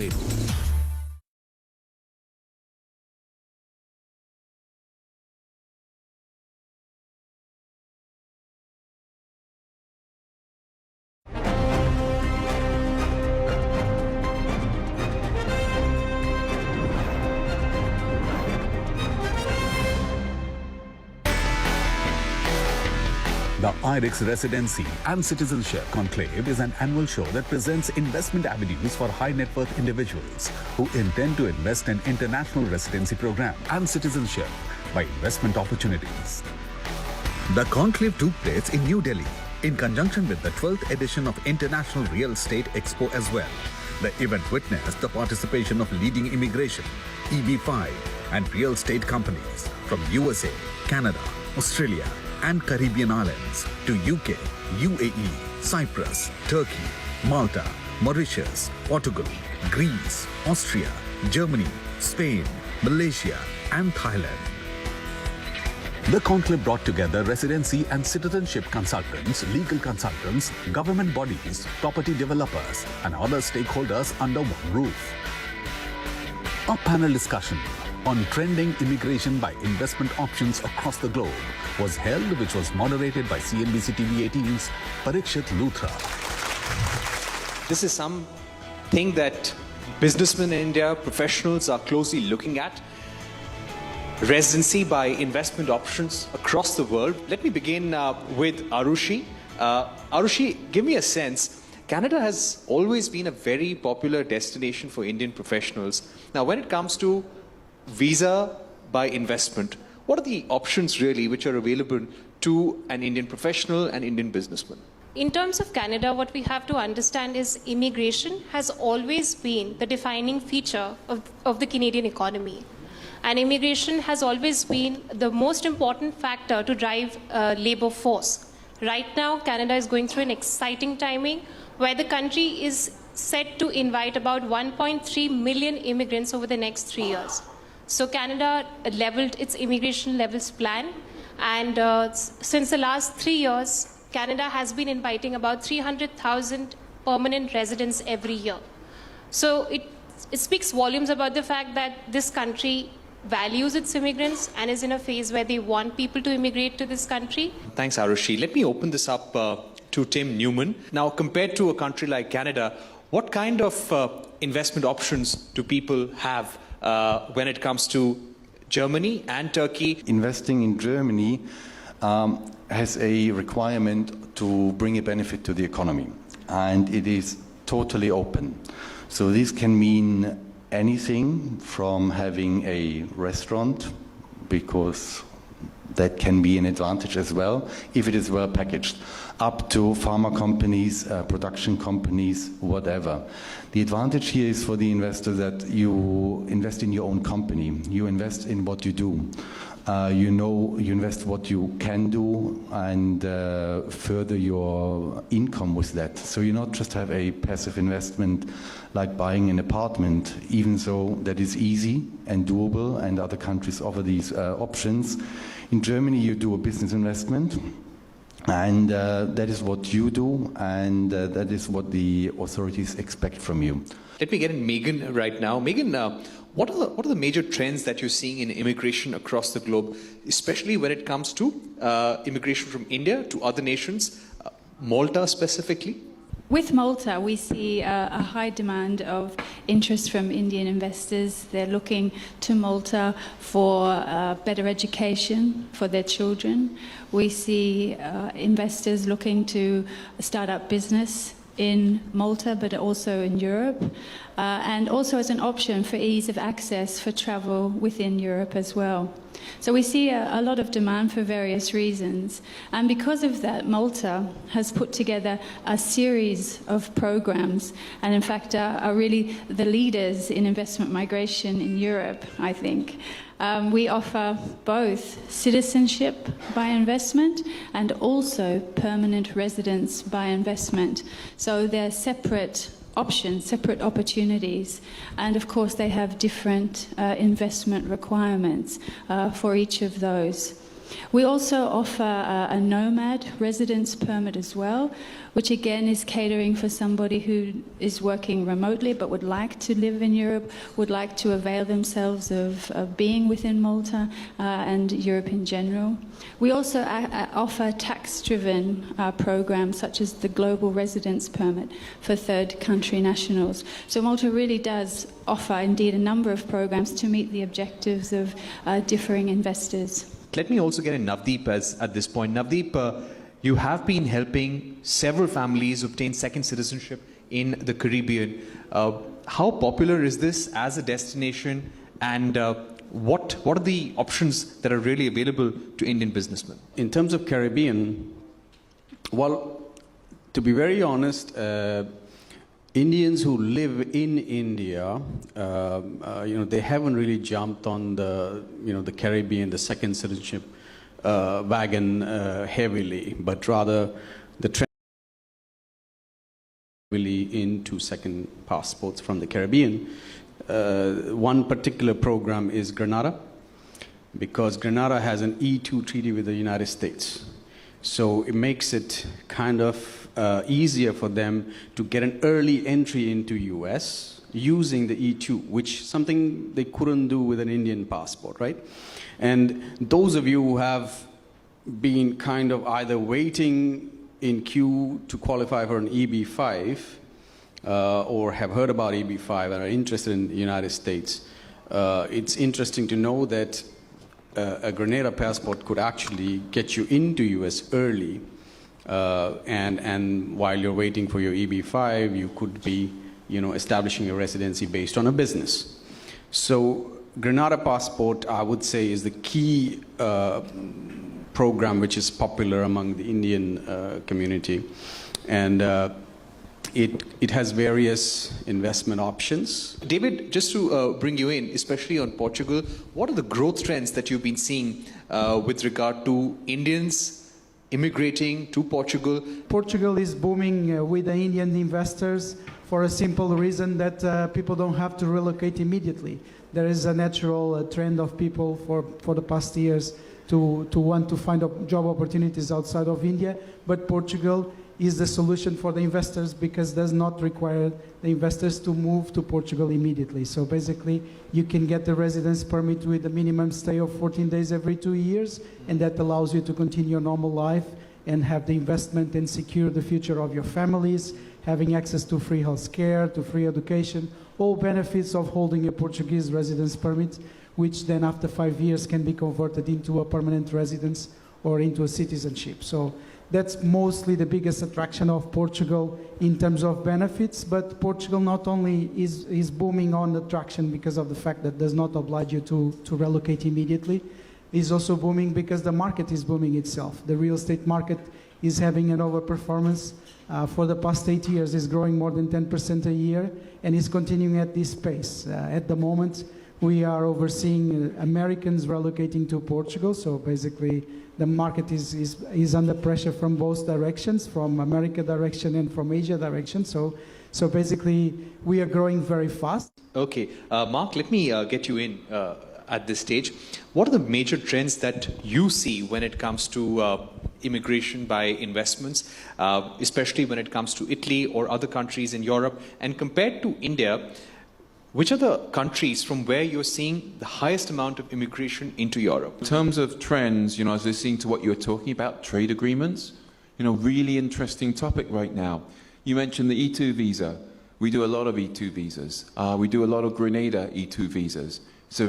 The IREX Residency and Citizenship Conclave is an annual show that presents investment avenues for high net worth individuals who intend to invest in international residency program and citizenship by investment opportunities. The conclave took place in New Delhi in conjunction with the 12th edition of International Real Estate Expo as well. The event witnessed the participation of leading immigration, EB5 and real estate companies from USA, Canada, Australia and Caribbean islands to UK, UAE, Cyprus, Turkey, Malta, Mauritius, Portugal, Greece, Austria, Germany, Spain, Malaysia and Thailand. The conclave brought together residency and citizenship consultants, legal consultants, government bodies, property developers and other stakeholders under one roof. A panel discussion on trending immigration by investment options across the globe was held, which was moderated by CNBC-TV18's Parikshit Luthra. This is something that businessmen in India, professionals are closely looking at. Residency by investment options across the world. Let me begin with Arushi. Arushi, give me a sense. Canada has always been a very popular destination for Indian professionals. Now, when it comes to visa by investment, what are the options really which are available to an Indian professional and Indian businessman? In terms of Canada, what we have to understand is immigration has always been the defining feature of the Canadian economy. And immigration has always been the most important factor to drive labor force. Right now, Canada is going through an exciting timing where the country is set to invite about 1.3 million immigrants over the next 3 years. So Canada leveled its immigration levels plan, and since the last 3 years, Canada has been inviting about 300,000 permanent residents every year. So it speaks volumes about the fact that this country values its immigrants and is in a phase where they want people to immigrate to this country. Thanks, Arushi. Let me open this up to Tim Newman. Now, compared to a country like Canada, what kind of investment options do people have when it comes to Germany and Turkey? Investing in Germany has a requirement to bring a benefit to the economy, and it is totally open. So this can mean anything from having a restaurant, because that can be an advantage as well if it is well packaged, up to pharma companies, production companies, whatever. The advantage here is for the investor that you invest in your own company. You invest in what you do. You invest what you can do and further your income with that. So you not just have a passive investment like buying an apartment, even though that is easy and doable and other countries offer these options. In Germany, you do a business investment, and that is what you do, and that is what the authorities expect from you. Let me get in Megan right now. Megan, what are the major trends that you're seeing in immigration across the globe, especially when it comes to immigration from India to other nations, Malta specifically? With Malta, we see a high demand of interest from Indian investors. They're looking to Malta for better education for their children. We see investors looking to start up business in Malta, but also in Europe, and also as an option for ease of access for travel within Europe as well. So we see a lot of demand for various reasons, and because of that, Malta has put together a series of programs, and in fact are really the leaders in investment migration in Europe, I think. We offer both citizenship by investment and also permanent residence by investment. So they're separate options, separate opportunities, and of course they have different investment requirements for each of those. We also offer a nomad residence permit as well, which again is catering for somebody who is working remotely but would like to live in Europe, would like to avail themselves of being within Malta and Europe in general. We also offer tax-driven programs such as the Global Residence Permit for third country nationals. So Malta really does offer indeed a number of programs to meet the objectives of differing investors. Let me also get in Navdeep at this point. Navdeep, you have been helping several families obtain second citizenship in the Caribbean. How popular is this as a destination, and what are the options that are really available to Indian businessmen? In terms of Caribbean, well, to be very honest, Indians who live in India, they haven't really jumped on the Caribbean, the second citizenship wagon heavily, but rather the trend heavily into second passports from the Caribbean. One particular program is Grenada, because Grenada has an E2 treaty with the United States. So it makes it kind of easier for them to get an early entry into US using the E2, which something they couldn't do with an Indian passport, right? And those of you who have been kind of either waiting in queue to qualify for an EB5 or have heard about EB5 and are interested in the United States, it's interesting to know that a Grenada passport could actually get you into US early, and while you're waiting for your EB5, you could be, establishing a residency based on a business. So Grenada passport, I would say, is the key program which is popular among the Indian community, and it has various investment options. David, just to bring you in, especially on Portugal, what are the growth trends that you've been seeing with regard to Indians immigrating to Portugal? Portugal is booming with the Indian investors for a simple reason that people don't have to relocate immediately. There is a natural trend of people for the past years to want to find job opportunities outside of India, but Portugal is the solution for the investors because it does not require the investors to move to Portugal immediately. So basically, you can get the residence permit with a minimum stay of 14 days every 2 years, and that allows you to continue your normal life and have the investment and secure the future of your families, having access to free health care, to free education, all benefits of holding a Portuguese residence permit, which then after 5 years can be converted into a permanent residence or into a citizenship. So that's mostly the biggest attraction of Portugal in terms of benefits, but Portugal not only is booming on attraction because of the fact that it does not oblige you to relocate immediately, it's also booming because the market is booming itself. The real estate market is having an overperformance. For the past 8 years, it's growing more than 10% a year, and is continuing at this pace. At the moment, we are overseeing Americans relocating to Portugal, so basically the market is under pressure from both directions, from America direction and from Asia direction. So basically, we are growing very fast. Okay, Mark, let me get you in at this stage. What are the major trends that you see when it comes to immigration by investments, especially when it comes to Italy or other countries in Europe? And compared to India, which are the countries from where you're seeing the highest amount of immigration into Europe? In terms of trends, I was listening to what you were talking about, trade agreements, really interesting topic right now. You mentioned the E2 visa. We do a lot of E2 visas. We do a lot of Grenada E2 visas. So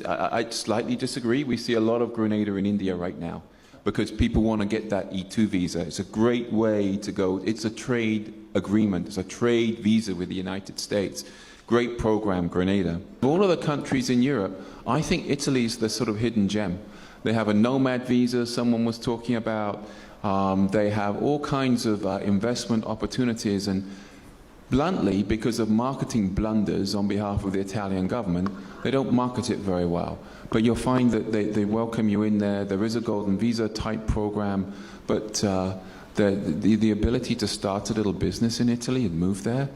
I slightly disagree. We see a lot of Grenada in India right now because people want to get that E2 visa. It's a great way to go. It's a trade agreement. It's a trade visa with the United States. Great program, Grenada. Of all of the countries in Europe, I think Italy is the sort of hidden gem. They have a nomad visa, someone was talking about. They have all kinds of investment opportunities, and bluntly, because of marketing blunders on behalf of the Italian government, they don't market it very well. But you'll find that they welcome you in there. There is a golden visa type program, but the ability to start a little business in Italy and move there,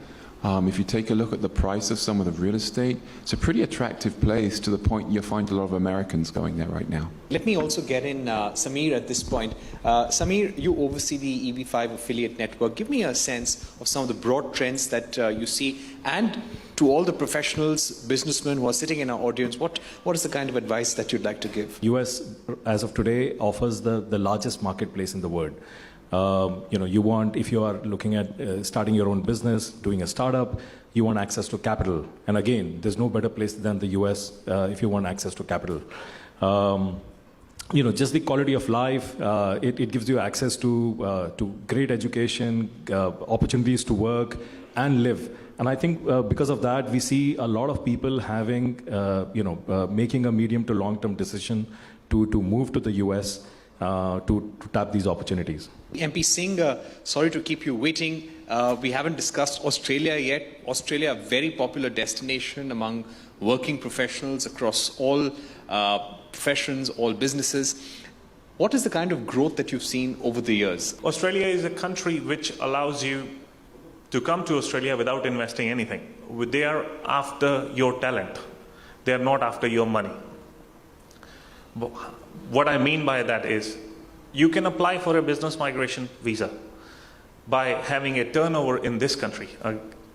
If you take a look at the price of some of the real estate, it's a pretty attractive place to the point you find a lot of Americans going there right now. Let me also get in Samir at this point. Samir, you oversee the EB5 affiliate network. Give me a sense of some of the broad trends that you see, and to all the professionals, businessmen who are sitting in our audience, what is the kind of advice that you'd like to give? US, as of today, offers the largest marketplace in the world. You want, if you are looking at starting your own business, doing a startup, you want access to capital. And again, there's no better place than the US if you want access to capital. Just the quality of life, it gives you access to great education, opportunities to work and live. And I think because of that, we see a lot of people having, making a medium to long-term decision to move to the US to tap these opportunities. MP Singh, sorry to keep you waiting. We haven't discussed Australia yet. Australia, a very popular destination among working professionals across all professions, all businesses. What is the kind of growth that you've seen over the years? Australia is a country which allows you to come to Australia without investing anything. They are after your talent. They are not after your money. What I mean by that is, you can apply for a business migration visa by having a turnover in this country.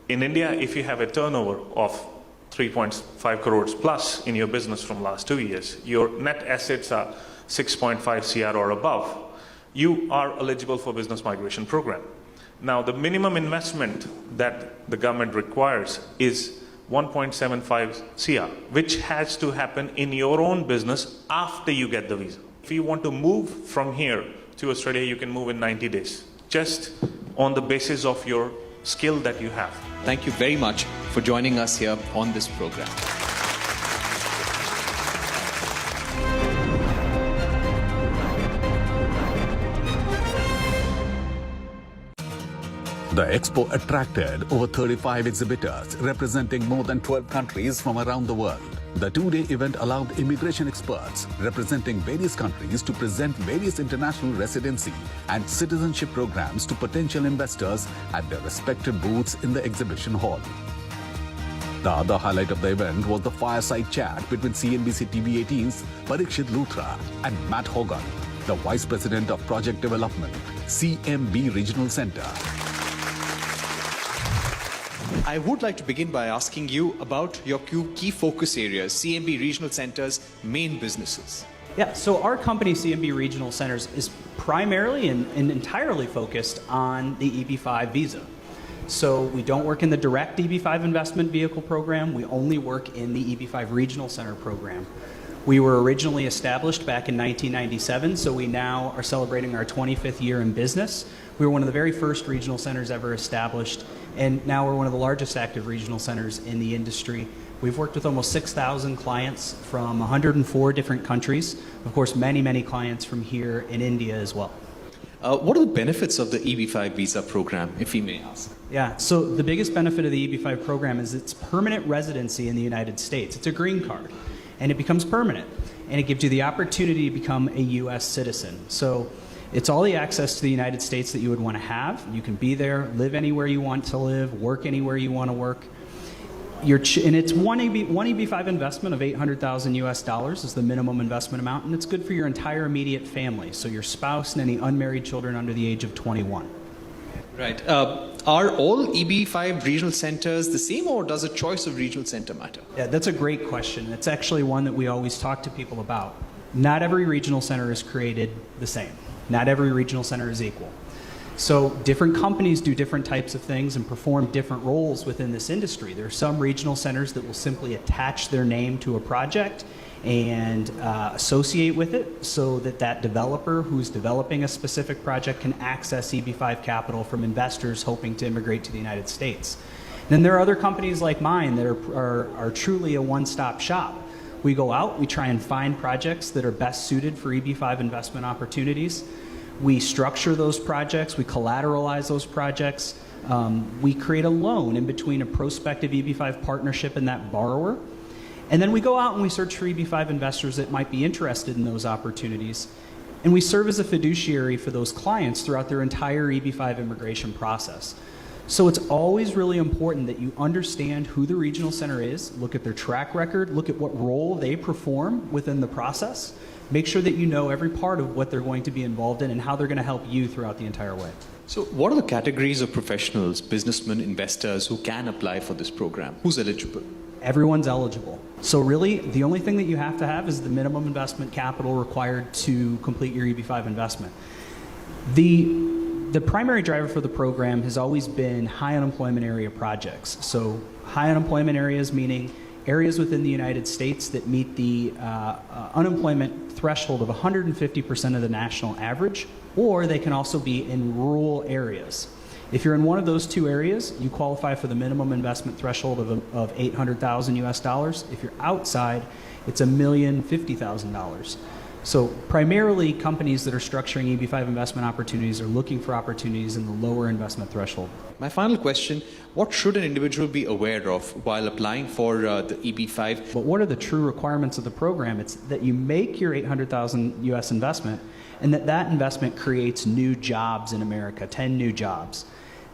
In India, if you have a turnover of 3.5 crores plus in your business from last 2 years, your net assets are 6.5 CR or above, you are eligible for business migration program. Now, the minimum investment that the government requires is 1.75 CR, which has to happen in your own business after you get the visa. If you want to move from here to Australia, you can move in 90 days, just on the basis of your skill that you have. Thank you very much for joining us here on this program. The expo attracted over 35 exhibitors representing more than 12 countries from around the world. The two-day event allowed immigration experts representing various countries to present various international residency and citizenship programs to potential investors at their respective booths in the exhibition hall. The other highlight of the event was the fireside chat between CNBC-TV18's Parikshit Luthra and Matt Hogan, the Vice President of Project Development, CMB Regional Center. I would like to begin by asking you about your key focus areas, CMB Regional Center's main businesses. Yeah, so our company, CMB Regional Centers, is primarily and entirely focused on the EB5 visa. So we don't work in the direct EB5 investment vehicle program. We only work in the EB5 Regional Center program. We were originally established back in 1997, so we now are celebrating our 25th year in business. We were one of the very first regional centers ever established, and now we're one of the largest active regional centers in the industry. We've worked with almost 6,000 clients from 104 different countries. Of course, many, many clients from here in India as well. What are the benefits of the EB5 visa program, if we may ask? Yeah, so the biggest benefit of the EB5 program is its permanent residency in the United States. It's a green card, and it becomes permanent, and it gives you the opportunity to become a U.S. citizen. So it's all the access to the United States that you would want to have. You can be there, live anywhere you want to live, work anywhere you want to work. And it's one EB5 investment of $800,000 US is the minimum investment amount, and it's good for your entire immediate family, so your spouse and any unmarried children under the age of 21. Right. Are all EB5 regional centers the same, or does a choice of regional center matter? Yeah, that's a great question. It's actually one that we always talk to people about. Not every regional center is created the same. Not every regional center is equal. So different companies do different types of things and perform different roles within this industry. There are some regional centers that will simply attach their name to a project and associate with it so that that developer who's developing a specific project can access EB5 capital from investors hoping to immigrate to the United States. Then there are other companies like mine that are truly a one-stop shop. We go out, we try and find projects that are best suited for EB5 investment opportunities. We structure those projects, we collateralize those projects, we create a loan in between a prospective EB5 partnership and that borrower. And then we go out and we search for EB5 investors that might be interested in those opportunities. And we serve as a fiduciary for those clients throughout their entire EB5 immigration process. So it's always really important that you understand who the regional center is, look at their track record, look at what role they perform within the process. Make sure that you know every part of what they're going to be involved in and how they're going to help you throughout the entire way. So what are the categories of professionals, businessmen, investors who can apply for this program? Who's eligible? Everyone's eligible. So really, the only thing that you have to have is the minimum investment capital required to complete your EB-5 investment. The primary driver for the program has always been high unemployment area projects. So high unemployment areas meaning areas within the United States that meet the unemployment threshold of 150% of the national average, or they can also be in rural areas. If you're in one of those two areas, you qualify for the minimum investment threshold of $800,000 US dollars. If you're outside, it's $1,050,000. So primarily companies that are structuring EB-5 investment opportunities are looking for opportunities in the lower investment threshold. My final question, what should an individual be aware of while applying for the EB-5? But what are the true requirements of the program? It's that you make your $800,000 US investment and that investment creates new jobs in America, 10 new jobs.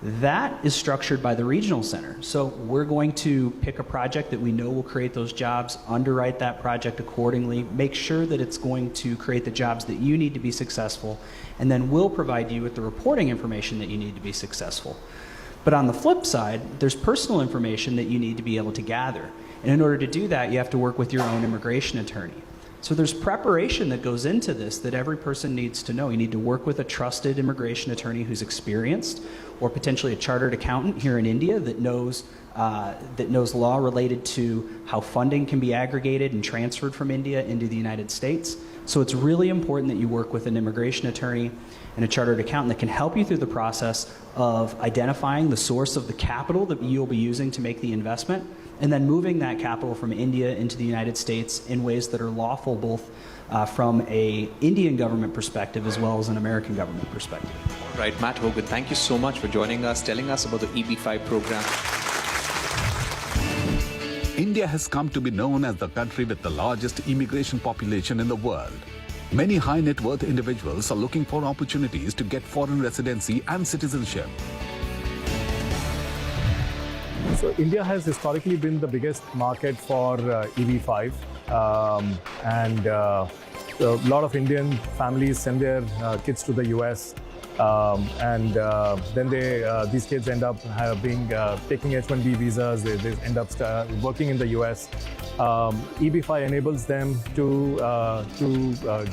That is structured by the regional center. So we're going to pick a project that we know will create those jobs, underwrite that project accordingly, make sure that it's going to create the jobs that you need to be successful, and then we'll provide you with the reporting information that you need to be successful. But on the flip side, there's personal information that you need to be able to gather. And in order to do that, you have to work with your own immigration attorney. So there's preparation that goes into this that every person needs to know. You need to work with a trusted immigration attorney who's experienced, or potentially a chartered accountant here in India that knows law related to how funding can be aggregated and transferred from India into the United States. So it's really important that you work with an immigration attorney and a chartered accountant that can help you through the process of identifying the source of the capital that you'll be using to make the investment, and then moving that capital from India into the United States in ways that are lawful both from an Indian government perspective as well as an American government perspective. All right, Matt Hogan, thank you so much for joining us, telling us about the EB-5 program. India has come to be known as the country with the largest immigration population in the world. Many high net worth individuals are looking for opportunities to get foreign residency and citizenship. So India has historically been the biggest market for EB-5, and a lot of Indian families send their kids to the US, and then these kids end up taking H-1B visas. They end up working in the US. EB-5 enables them to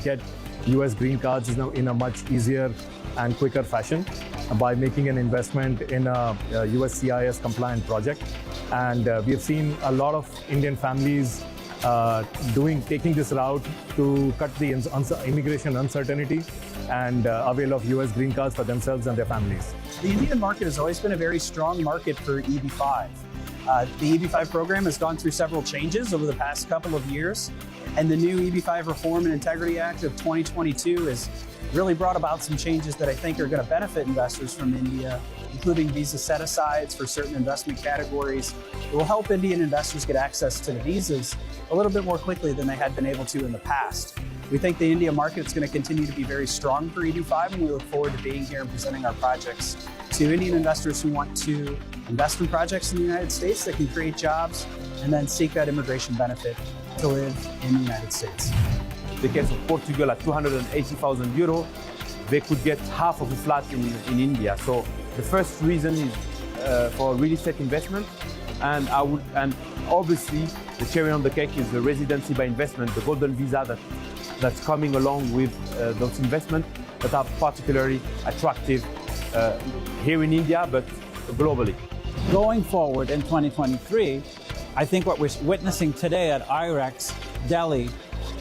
get US green cards in a much easier and quicker fashion by making an investment in a USCIS compliant project. And we have seen a lot of Indian families taking this route to cut the immigration uncertainty and avail of US green cards for themselves and their families. The Indian market has always been a very strong market for EB-5. The EB-5 program has gone through several changes over the past couple of years, and the new EB-5 Reform and Integrity Act of 2022 has really brought about some changes that I think are going to benefit investors from India, including visa set-asides for certain investment categories. It will help Indian investors get access to the visas a little bit more quickly than they had been able to in the past. We think the India market is going to continue to be very strong for EB-5, and we look forward to being here and presenting our projects to Indian investors who want to invest in projects in the United States that can create jobs and then seek that immigration benefit to live in the United States. In the case of Portugal at 280,000 euro, they could get half of a flat in India. So the first reason is for real estate investment, and obviously the cherry on the cake is the residency by investment, the golden visa that's coming along with those investments that are particularly attractive here in India, but globally. Going forward in 2023, I think what we're witnessing today at IREX Delhi,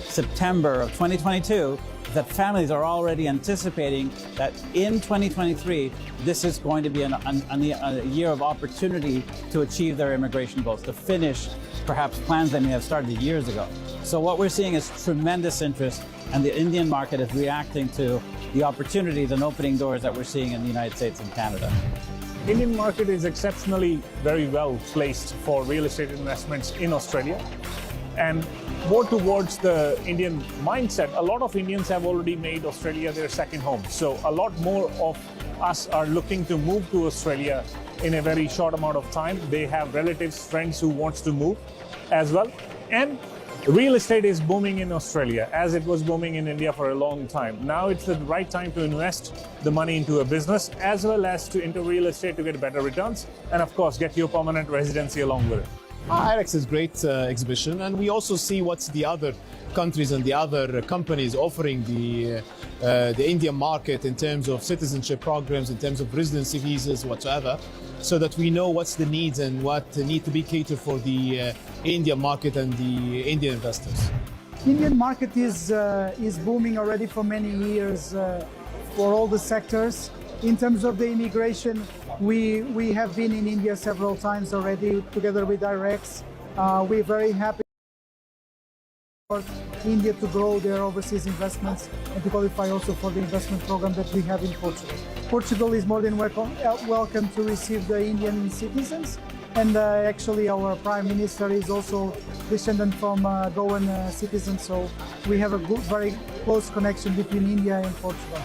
September of 2022, is that families are already anticipating that in 2023, this is going to be a year of opportunity to achieve their immigration goals, to finish perhaps plans they may have started years ago. So what we're seeing is tremendous interest, and the Indian market is reacting to the opportunities and opening doors that we're seeing in the United States and Canada. Indian market is exceptionally very well placed for real estate investments in Australia. And more towards the Indian mindset, a lot of Indians have already made Australia their second home. So a lot more of us are looking to move to Australia in a very short amount of time. They have relatives, friends who wants to move as well. And real estate is booming in Australia as it was booming in India for a long time. Now it's the right time to invest the money into a business as well as into real estate to get better returns and of course get your permanent residency along with it. IREX is a great exhibition, and we also see what's the other countries and the other companies offering the Indian market in terms of citizenship programs, in terms of residency visas, whatsoever, so that we know what's the needs and what need to be catered for the Indian market and the Indian investors. Indian market is booming already for many years for all the sectors. In terms of the immigration, we have been in India several times already together with IREX. We're very happy for India to grow their overseas investments and to qualify also for the investment program that we have in Portugal. Portugal is more than welcome to receive the Indian citizens, and actually our Prime Minister is also descendant from Goan citizens, so we have a good, very close connection between India and Portugal.